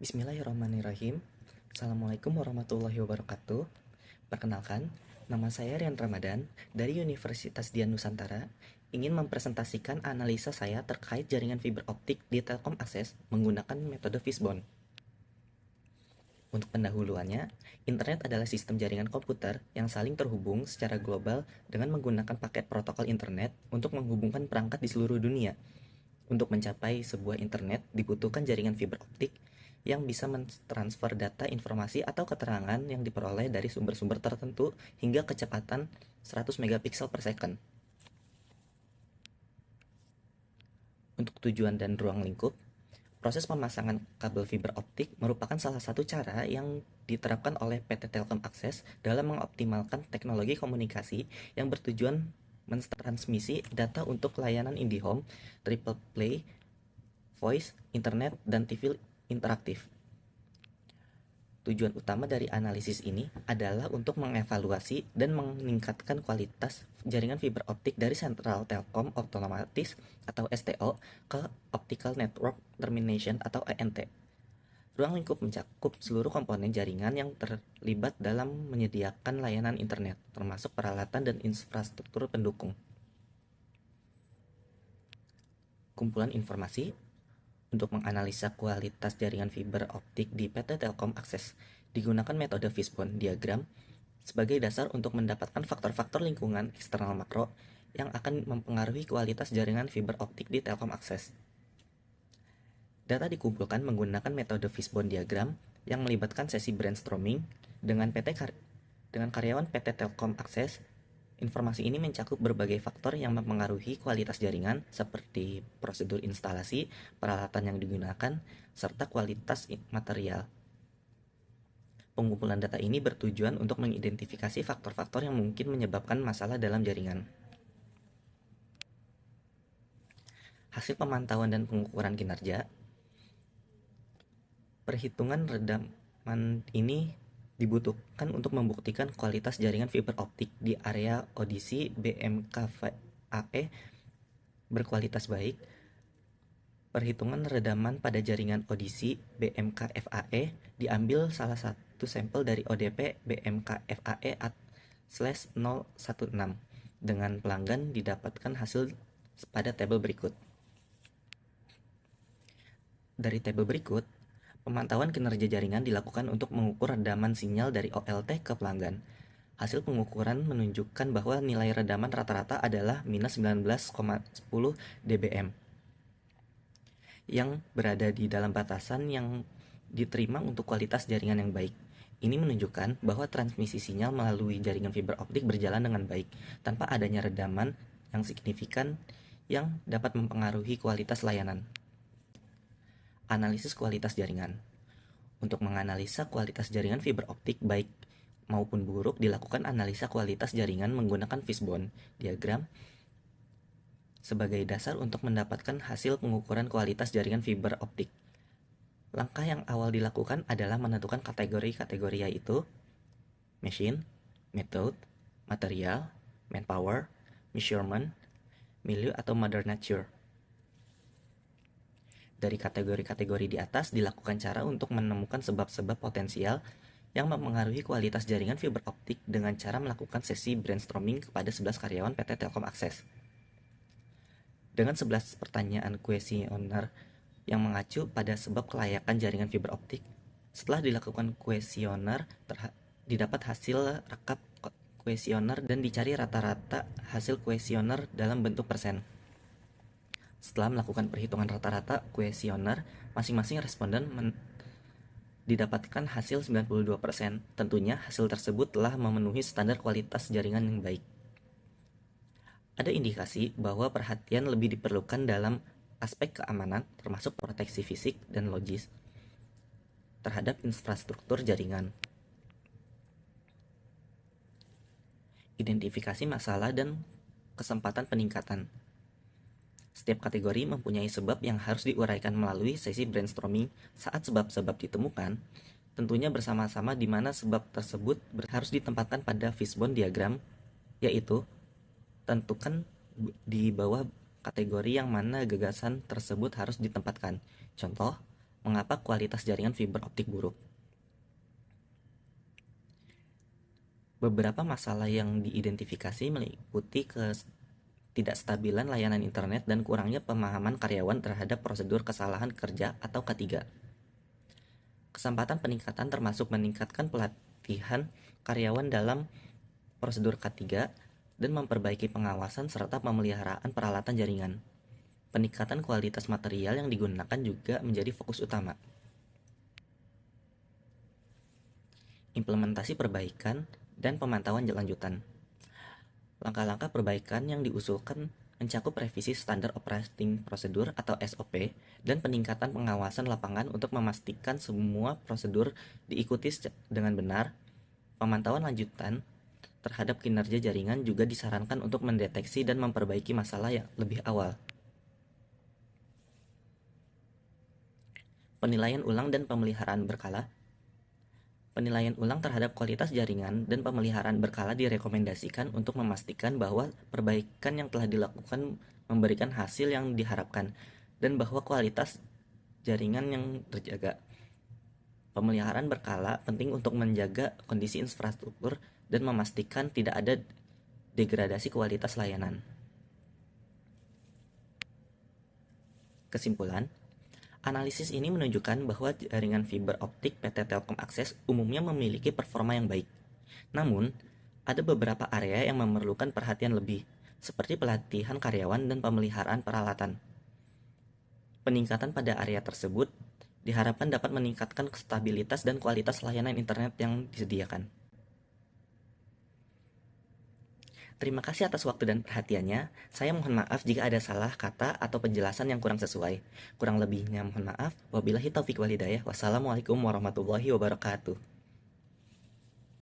Bismillahirrahmanirrahim. Assalamualaikum warahmatullahi wabarakatuh. Perkenalkan, nama saya Rian Ramadan dari Universitas Dian Nusantara. Ingin mempresentasikan analisa saya terkait jaringan fiber optik di Telkom Akses menggunakan metode Fishbone. Untuk pendahuluannya, internet adalah sistem jaringan komputer yang saling terhubung secara global dengan menggunakan paket protokol internet untuk menghubungkan perangkat di seluruh dunia. Untuk mencapai sebuah internet, dibutuhkan jaringan fiber optik yang bisa mentransfer data, informasi, atau keterangan yang diperoleh dari sumber-sumber tertentu hingga kecepatan 100 megapiksel per second. Untuk tujuan dan ruang lingkup, proses pemasangan kabel fiber optik merupakan salah satu cara yang diterapkan oleh PT Telkom Akses dalam mengoptimalkan teknologi komunikasi yang bertujuan mentransmisi data untuk layanan IndiHome, Triple Play, Voice, Internet, dan TV interaktif. Tujuan utama dari analisis ini adalah untuk mengevaluasi dan meningkatkan kualitas jaringan fiber optik dari Central Telecom Automatis atau STO ke Optical Network Termination atau ENT. Ruang lingkup mencakup seluruh komponen jaringan yang terlibat dalam menyediakan layanan internet, termasuk peralatan dan infrastruktur pendukung. Kumpulan informasi untuk menganalisa kualitas jaringan fiber optik di PT Telkom Akses digunakan metode Fishbone diagram sebagai dasar untuk mendapatkan faktor-faktor lingkungan eksternal makro yang akan mempengaruhi kualitas jaringan fiber optik di Telkom Akses. Data dikumpulkan menggunakan metode Fishbone diagram yang melibatkan sesi brainstorming dengan karyawan PT Telkom Akses. Informasi ini mencakup berbagai faktor yang mempengaruhi kualitas jaringan seperti prosedur instalasi, peralatan yang digunakan, serta kualitas material. Pengumpulan data ini bertujuan untuk mengidentifikasi faktor-faktor yang mungkin menyebabkan masalah dalam jaringan. Hasil pemantauan dan pengukuran kinerja. Perhitungan redaman ini dibutuhkan untuk membuktikan kualitas jaringan fiber optik di area audisi BMKFAE berkualitas baik. Perhitungan redaman pada jaringan audisi BMKFAE diambil salah satu sampel dari ODP BMKFAE/016 dengan pelanggan didapatkan hasil pada tabel berikut. Dari tabel berikut, pemantauan kinerja jaringan dilakukan untuk mengukur redaman sinyal dari OLT ke pelanggan. Hasil pengukuran menunjukkan bahwa nilai redaman rata-rata adalah minus 19,10 dBm, yang berada di dalam batasan yang diterima untuk kualitas jaringan yang baik. Ini menunjukkan bahwa transmisi sinyal melalui jaringan fiber optik berjalan dengan baik, tanpa adanya redaman yang signifikan yang dapat mempengaruhi kualitas layanan. Analisis kualitas jaringan. Untuk menganalisa kualitas jaringan fiber optik baik maupun buruk, dilakukan analisa kualitas jaringan menggunakan Fishbone diagram sebagai dasar untuk mendapatkan hasil pengukuran kualitas jaringan fiber optik. Langkah yang awal dilakukan adalah menentukan kategori-kategori, yaitu machine, method, material, manpower, measurement, milieu atau mother nature. Dari kategori-kategori di atas dilakukan cara untuk menemukan sebab-sebab potensial yang mempengaruhi kualitas jaringan fiber optik dengan cara melakukan sesi brainstorming kepada 11 karyawan PT Telkom Akses. Dengan 11 pertanyaan kuesioner yang mengacu pada sebab kelayakan jaringan fiber optik, setelah dilakukan kuesioner, didapat hasil rekap kuesioner dan dicari rata-rata hasil kuesioner dalam bentuk persen. Setelah melakukan perhitungan rata-rata kuesioner, masing-masing responden didapatkan hasil 92%. Tentunya hasil tersebut telah memenuhi standar kualitas jaringan yang baik. Ada indikasi bahwa perhatian lebih diperlukan dalam aspek keamanan, termasuk proteksi fisik dan logis terhadap infrastruktur jaringan. Identifikasi masalah dan kesempatan peningkatan. Setiap kategori mempunyai sebab yang harus diuraikan melalui sesi brainstorming. Saat sebab-sebab ditemukan, tentunya bersama-sama di mana sebab tersebut harus ditempatkan pada Fishbone diagram, yaitu tentukan di bawah kategori yang mana gagasan tersebut harus ditempatkan. Contoh, Mengapa kualitas jaringan fiber optik buruk? Beberapa masalah yang diidentifikasi meliputi ketidakstabilan layanan internet dan kurangnya pemahaman karyawan terhadap prosedur kesalahan kerja atau K3. Kesempatan peningkatan termasuk meningkatkan pelatihan karyawan dalam prosedur K3 dan memperbaiki pengawasan serta pemeliharaan peralatan jaringan. Peningkatan kualitas material yang digunakan juga menjadi fokus utama. Implementasi perbaikan dan pemantauan lanjutan. Langkah-langkah perbaikan yang diusulkan mencakup revisi standar operating prosedur atau SOP dan peningkatan pengawasan lapangan untuk memastikan semua prosedur diikuti dengan benar. Pemantauan lanjutan terhadap kinerja jaringan juga disarankan untuk mendeteksi dan memperbaiki masalah yang lebih awal. Penilaian ulang dan pemeliharaan berkala. Penilaian ulang terhadap kualitas jaringan dan pemeliharaan berkala direkomendasikan untuk memastikan bahwa perbaikan yang telah dilakukan memberikan hasil yang diharapkan dan bahwa kualitas jaringan yang terjaga. Pemeliharaan berkala penting untuk menjaga kondisi infrastruktur dan memastikan tidak ada degradasi kualitas layanan. Kesimpulan, analisis ini menunjukkan bahwa jaringan fiber optik PT Telkom Akses umumnya memiliki performa yang baik. Namun, ada beberapa area yang memerlukan perhatian lebih, seperti pelatihan karyawan dan pemeliharaan peralatan. Peningkatan pada area tersebut diharapkan dapat meningkatkan stabilitas dan kualitas layanan internet yang disediakan. Terima kasih atas waktu dan perhatiannya. Saya mohon maaf jika ada salah kata atau penjelasan yang kurang sesuai. Kurang lebihnya mohon maaf. Wabillahi taufiq walhidayah. Wassalamualaikum warahmatullahi wabarakatuh.